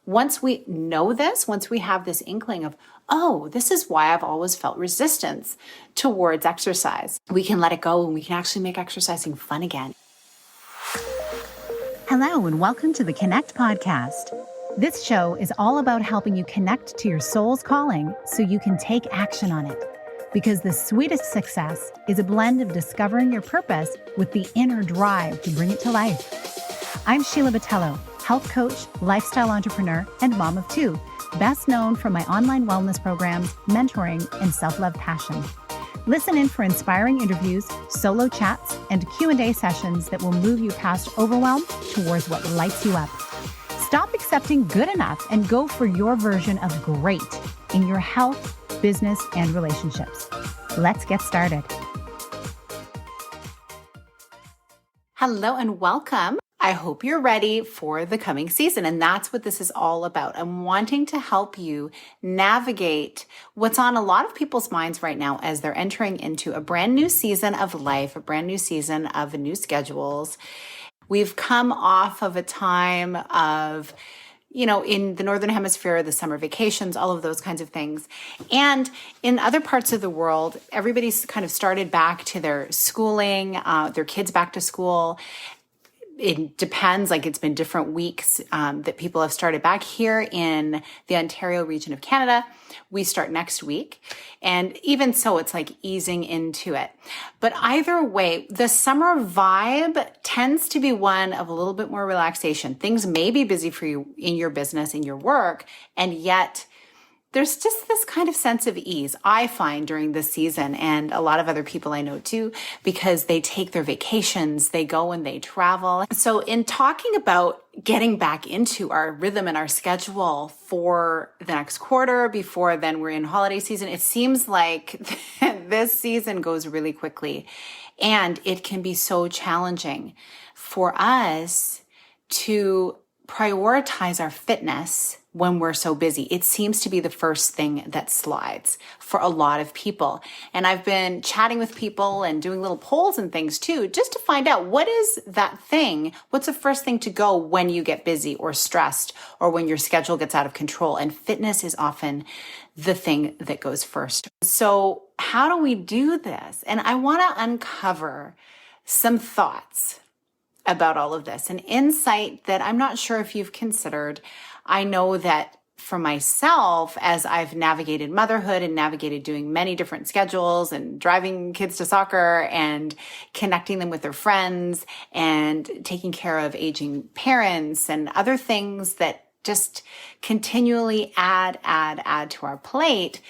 Once we know this, once we have this inkling of, oh, this is why I've always felt resistance towards exercise, we can let it go and we can actually make exercising fun again. Hello, and welcome to the Connect podcast. This show is all about helping you connect to your soul's calling so you can take action on it. Because the sweetest success is a blend of discovering your purpose with the inner drive to bring it to life. I'm Sheila, health coach, lifestyle entrepreneur, and mom of two, best known for my online wellness programs, mentoring, and self-love passion. Listen in for inspiring interviews, solo chats, and Q&A sessions that will move you past overwhelm towards what lights you up. Stop accepting good enough and go for your version of great in your health, business, and relationships. Let's get started. Hello and welcome. I hope you're ready for the coming season, and that's what this is all about. I'm wanting to help you navigate what's on a lot of people's minds right now as they're entering into a brand new season of life, a brand new season of new schedules. We've come off of a time of, in the Northern Hemisphere, the summer vacations, all of those kinds of things. And in other parts of the world, everybody's kind of started back to their schooling, their kids back to school. It depends, it's been different weeks that people have started back. Here in the Ontario region of Canada, we start next week. And even so, it's easing into it. But either way, the summer vibe tends to be one of a little bit more relaxation. Things may be busy for you in your business, in your work, and yet there's just this kind of sense of ease, I find, during this season, and a lot of other people I know too, because they take their vacations, they go and they travel. So in talking about getting back into our rhythm and our schedule for the next quarter, before then we're in holiday season, it seems like this season goes really quickly, and it can be so challenging for us to prioritize our fitness when we're so busy. It seems to be the first thing that slides for a lot of people. And I've been chatting with people and doing little polls and things too, just to find out what is that thing, what's the first thing to go when you get busy or stressed or when your schedule gets out of control. And fitness is often the thing that goes first. So how do we do this? And I want to uncover some thoughts about all of this, an insight that I'm not sure if you've considered. I know that for myself, as I've navigated motherhood and navigated doing many different schedules and driving kids to soccer and connecting them with their friends and taking care of aging parents and other things that just continually add to our plate,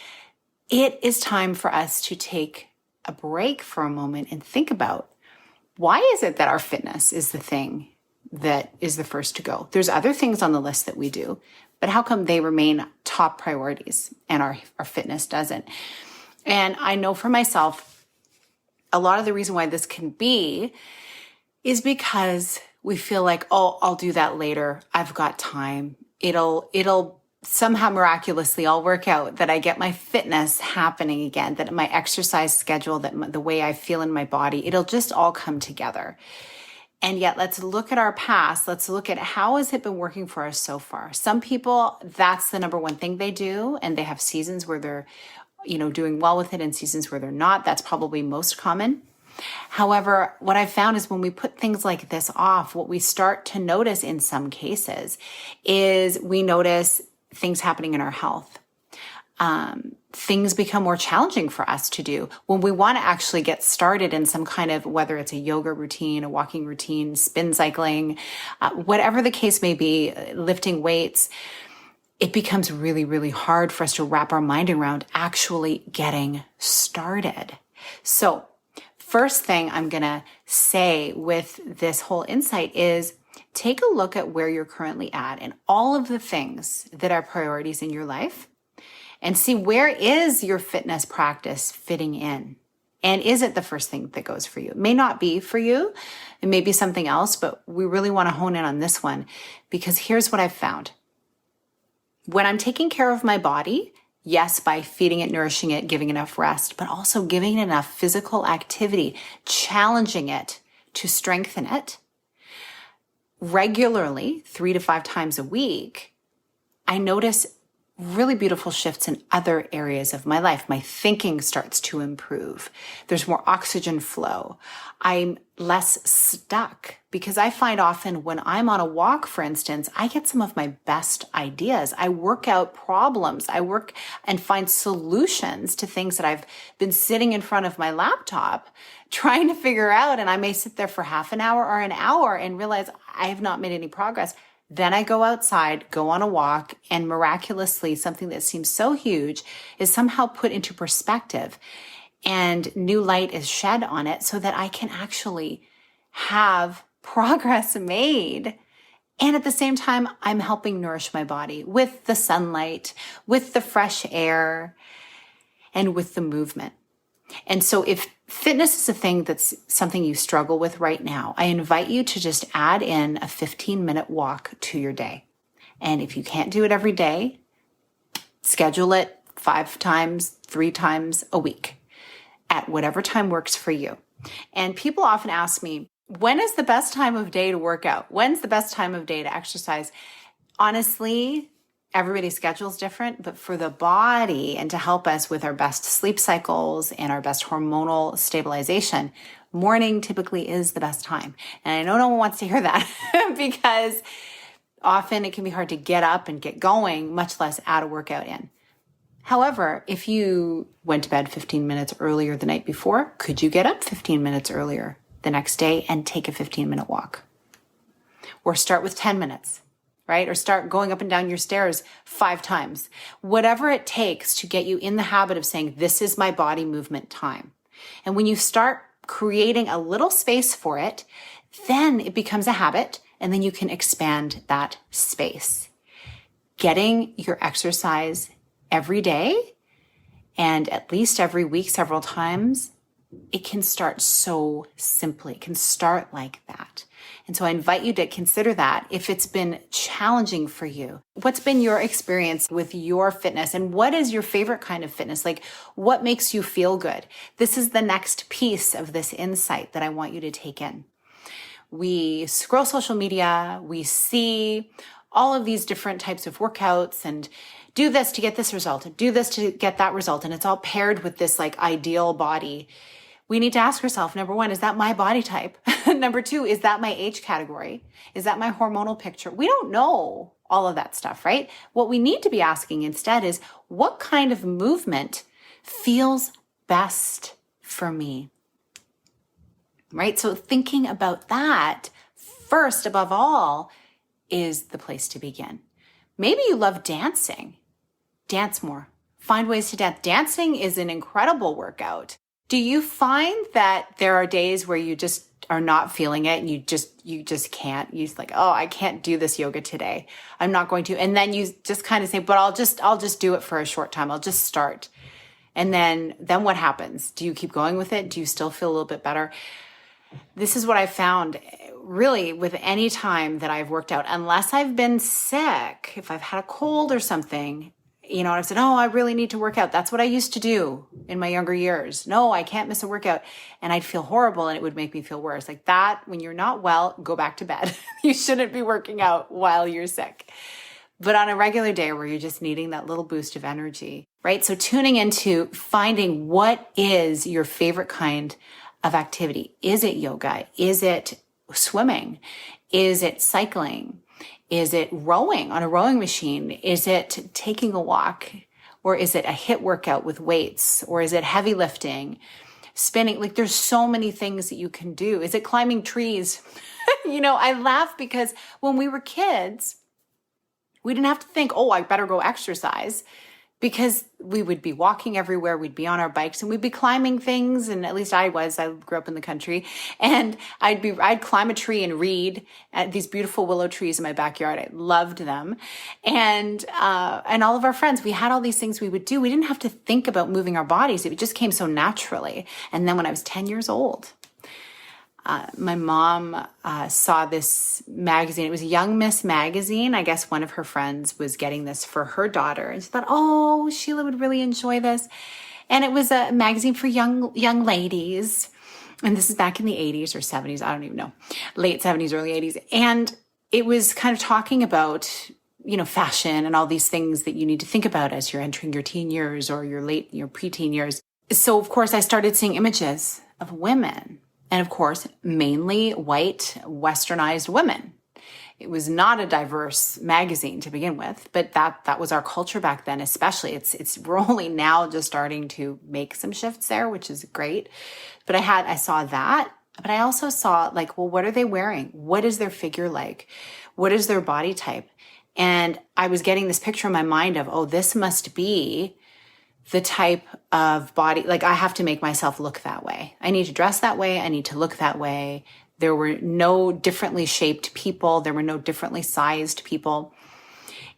it is time for us to take a break for a moment and think about, why is it that our fitness is the thing that is the first to go? There's other things on the list that we do, but how come they remain top priorities and our fitness doesn't? And I know for myself, a lot of the reason why this can be is because we feel like, oh, I'll do that later. I've got time. It'll somehow miraculously all work out, that I get my fitness happening again, that my exercise schedule, that the way I feel in my body, it'll just all come together. And yet let's look at our past. Let's look at how has it been working for us so far. Some people, that's the number one thing they do. And they have seasons where they're, doing well with it and seasons where they're not. That's probably most common. However, what I've found is when we put things like this off, what we start to notice in some cases is we notice things happening in our health. Things become more challenging for us to do when we want to actually get started in some kind of, whether it's a yoga routine, a walking routine, spin cycling, whatever the case may be, lifting weights. It becomes really, really hard for us to wrap our mind around actually getting started. So first thing I'm going to say with this whole insight is, take a look at where you're currently at and all of the things that are priorities in your life, and see, where is your fitness practice fitting in? And is it the first thing that goes for you? It may not be for you. It may be something else, but we really want to hone in on this one, because here's what I've found. When I'm taking care of my body, yes, by feeding it, nourishing it, giving enough rest, but also giving it enough physical activity, challenging it to strengthen it regularly, 3 to 5 times a week, I notice really beautiful shifts in other areas of my life. My thinking starts to improve. There's more oxygen flow. I'm less stuck because I find often when I'm on a walk, for instance, I get some of my best ideas. I work out problems. I work and find solutions to things that I've been sitting in front of my laptop trying to figure out. And I may sit there for half an hour or an hour and realize I have not made any progress. Then I go outside, go on a walk, and miraculously, something that seems so huge is somehow put into perspective and new light is shed on it so that I can actually have progress made. And at the same time, I'm helping nourish my body with the sunlight, with the fresh air, and with the movement. And so if fitness is a thing that's something you struggle with right now, I invite you to just add in a 15-minute walk to your day. And if you can't do it every day, schedule it 5 times, 3 times a week at whatever time works for you. And people often ask me, when is the best time of day to work out? When's the best time of day to exercise? Honestly, everybody's schedule is different, but for the body and to help us with our best sleep cycles and our best hormonal stabilization, morning typically is the best time. And I know no one wants to hear that because often it can be hard to get up and get going, much less add a workout in. However, if you went to bed 15 minutes earlier the night before, could you get up 15 minutes earlier the next day and take a 15-minute walk? Or start with 10 minutes. Right? Or start going up and down your stairs 5 times. Whatever it takes to get you in the habit of saying, this is my body movement time. And when you start creating a little space for it, then it becomes a habit and then you can expand that space. Getting your exercise every day and at least every week, several times, it can start so simply. It can start like that. And so I invite you to consider that if it's been challenging for you. What's been your experience with your fitness and what is your favorite kind of fitness? Like what makes you feel good? This is the next piece of this insight that I want you to take in. We scroll social media, we see all of these different types of workouts and do this to get this result and do this to get that result. And it's all paired with this like ideal body. We need to ask ourselves, number 1, is that my body type? Number 2, is that my age category? Is that my hormonal picture? We don't know all of that stuff, right? What we need to be asking instead is, what kind of movement feels best for me? Right? So thinking about that first, above all, is the place to begin. Maybe you love dancing. Dance more. Find ways to dance. Dancing is an incredible workout. Do you find that there are days where you just are not feeling it and you just can't? You're like, oh, I can't do this yoga today. I'm not going to. And then you just kind of say, but I'll just do it for a short time. I'll just start. And then what happens? Do you keep going with it? Do you still feel a little bit better? This is what I found really with any time that I've worked out, unless I've been sick, if I've had a cold or something, and I've said, oh, I really need to work out. That's what I used to do in my younger years. No, I can't miss a workout. And I'd feel horrible and it would make me feel worse. Like that, when you're not well, go back to bed. You shouldn't be working out while you're sick. But on a regular day where you're just needing that little boost of energy, right? So tuning into finding what is your favorite kind of activity. Is it yoga? Is it swimming? Is it cycling? Is it rowing on a rowing machine? Is it taking a walk? Or is it a HIIT workout with weights? Or is it heavy lifting, spinning? Like there's so many things that you can do. Is it climbing trees? I laugh because when we were kids, we didn't have to think, oh, I better go exercise, because we would be walking everywhere. We'd be on our bikes and we'd be climbing things. And at least I grew up in the country, and I'd climb a tree and read at these beautiful willow trees in my backyard. I loved them. And all of our friends, we had all these things we would do. We didn't have to think about moving our bodies. It just came so naturally. And then when I was 10 years old, my mom saw this magazine. It was Young Miss magazine. I guess one of her friends was getting this for her daughter. And she thought, oh, Sheila would really enjoy this. And it was a magazine for young ladies. And this is back in the 80s or 70s. I don't even know. Late 70s, early 80s. And it was kind of talking about fashion and all these things that you need to think about as you're entering your teen years or your preteen years. So of course I started seeing images of women, and of course, mainly white, westernized women. It was not a diverse magazine to begin with, but that was our culture back then, especially. We're only now just starting to make some shifts there, which is great. But I saw that, but I also saw what are they wearing? What is their figure like? What is their body type? And I was getting this picture in my mind of, oh, this must be the type of body, I have to make myself look that way. I need to dress that way. I need to look that way. There were no differently shaped people. There were no differently sized people.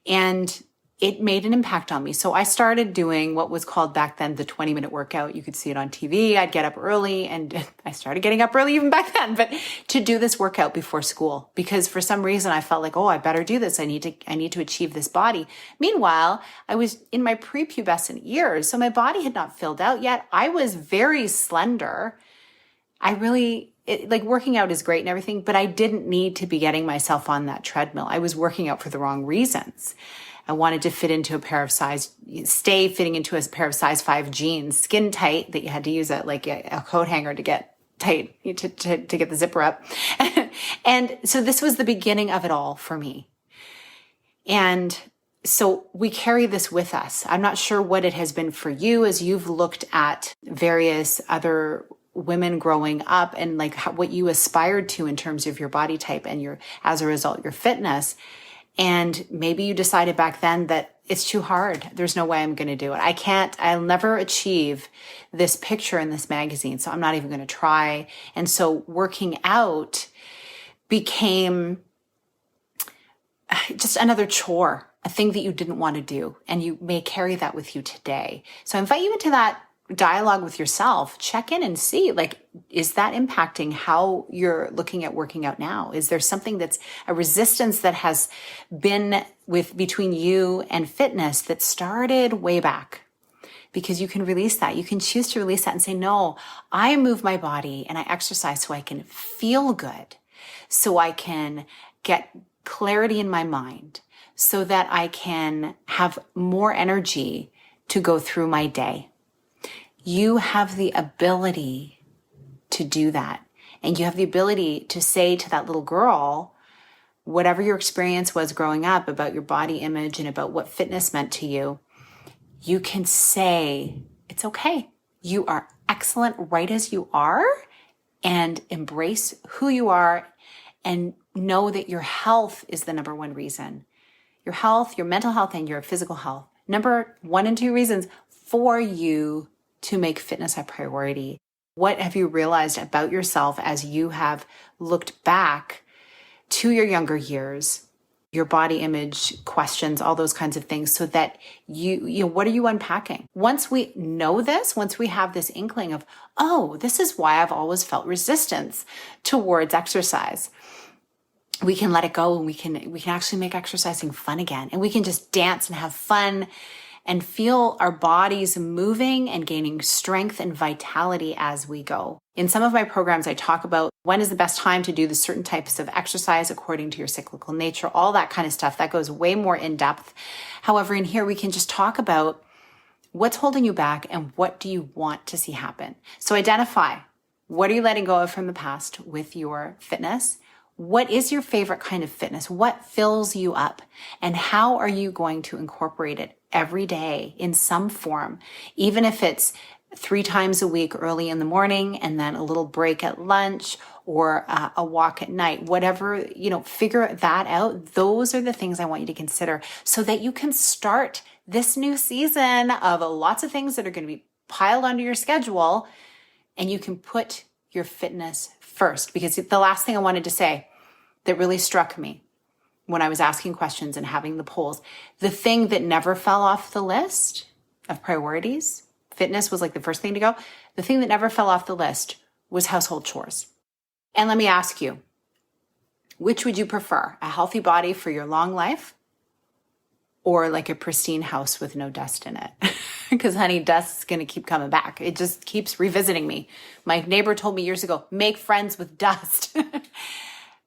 And it made an impact on me. So I started doing what was called back then the 20-minute workout. You could see it on TV. I'd get up early, and I started getting up early even back then, but to do this workout before school, because for some reason I felt like, oh, I better do this. I need to achieve this body. Meanwhile, I was in my prepubescent years, so my body had not filled out yet. I was very slender. Working out is great and everything, but I didn't need to be getting myself on that treadmill. I was working out for the wrong reasons. I wanted to fit into stay fitting into a pair of size 5 jeans, skin tight, that you had to use a coat hanger to get tight, to get the zipper up. And so this was the beginning of it all for me. And so we carry this with us. I'm not sure what it has been for you as you've looked at various other women growing up and what you aspired to in terms of your body type and as a result, your fitness. And maybe you decided back then that it's too hard. There's no way I'm going to do it. I'll never achieve this picture in this magazine, so I'm not even going to try. And so working out became just another chore, a thing that you didn't want to do. And you may carry that with you today. So I invite you into that dialogue with yourself. Check in and see, is that impacting how you're looking at working out now? Is there something that's a resistance that has been between you and fitness that started way back? Because you can release that. You can choose to release that and say, no, I move my body and I exercise so I can feel good, so I can get clarity in my mind, so that I can have more energy to go through my day. You have the ability to do that. And you have the ability to say to that little girl, whatever your experience was growing up about your body image and about what fitness meant to you, you can say, it's okay. You are excellent right as you are, and embrace who you are, and know that your health is the number one reason. Your health, your mental health, and your physical health. Number 1 and 2 reasons for you to make fitness a priority. What have you realized about yourself as you have looked back to your younger years, your body image questions, all those kinds of things, so that what are you unpacking? Once we know this, once we have this inkling of, oh, this is why I've always felt resistance towards exercise, we can let it go, and we can actually make exercising fun again, and we can just dance and have fun and feel our bodies moving and gaining strength and vitality as we go. In some of my programs, I talk about when is the best time to do the certain types of exercise according to your cyclical nature, all that kind of stuff. That goes way more in depth. However, in here, we can just talk about what's holding you back and what do you want to see happen. So identify, what are you letting go of from the past with your fitness? What is your favorite kind of fitness? What fills you up? And how are you going to incorporate it every day in some form? Even if it's 3 times a week early in the morning and then a little break at lunch or a walk at night, whatever, figure that out. Those are the things I want you to consider so that you can start this new season of lots of things that are going to be piled onto your schedule, and you can put your fitness first. Because the last thing I wanted to say that really struck me when I was asking questions and having the polls, the thing that never fell off the list of priorities, fitness was the first thing to go. The thing that never fell off the list was household chores. And let me ask you, which would you prefer? A healthy body for your long life, or a pristine house with no dust in it? Because honey, dust's going to keep coming back. It just keeps revisiting me. My neighbor told me years ago, make friends with dust.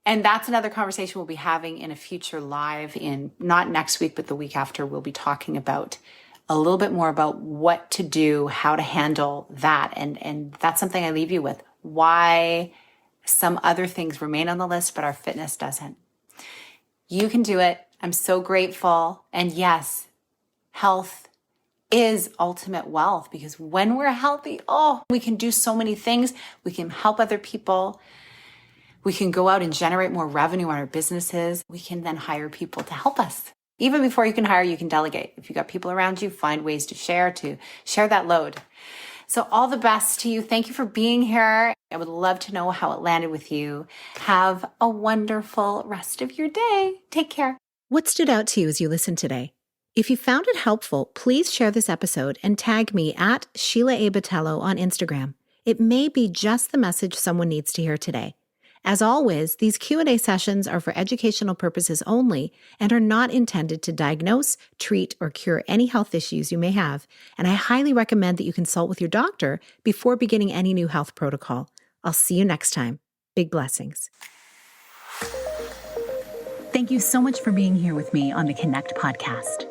And that's another conversation we'll be having in a future live in not next week, but the week after. We'll be talking about a little bit more about what to do, how to handle that. And that's something I leave you with. Why some other things remain on the list, but our fitness doesn't. You can do it. I'm so grateful. And yes, health is ultimate wealth, because when we're healthy, we can do so many things. We can help other people. We can go out and generate more revenue on our businesses. We can then hire people to help us. Even before you can hire, you can delegate. If you've got people around you, find ways to share that load. So all the best to you. Thank you for being here. I would love to know how it landed with you. Have a wonderful rest of your day. Take care. What stood out to you as you listened today? If you found it helpful, please share this episode and tag me at Sheila A. Botello on Instagram. It may be just the message someone needs to hear today. As always, these Q&A sessions are for educational purposes only and are not intended to diagnose, treat, or cure any health issues you may have, and I highly recommend that you consult with your doctor before beginning any new health protocol. I'll see you next time. Big blessings. Thank you so much for being here with me on the Connect podcast.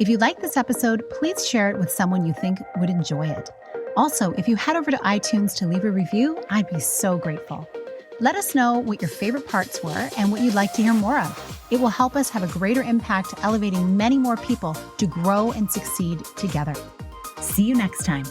If you like this episode, please share it with someone you think would enjoy it. Also, if you head over to iTunes to leave a review, I'd be so grateful. Let us know what your favorite parts were and what you'd like to hear more of. It will help us have a greater impact, elevating many more people to grow and succeed together. See you next time.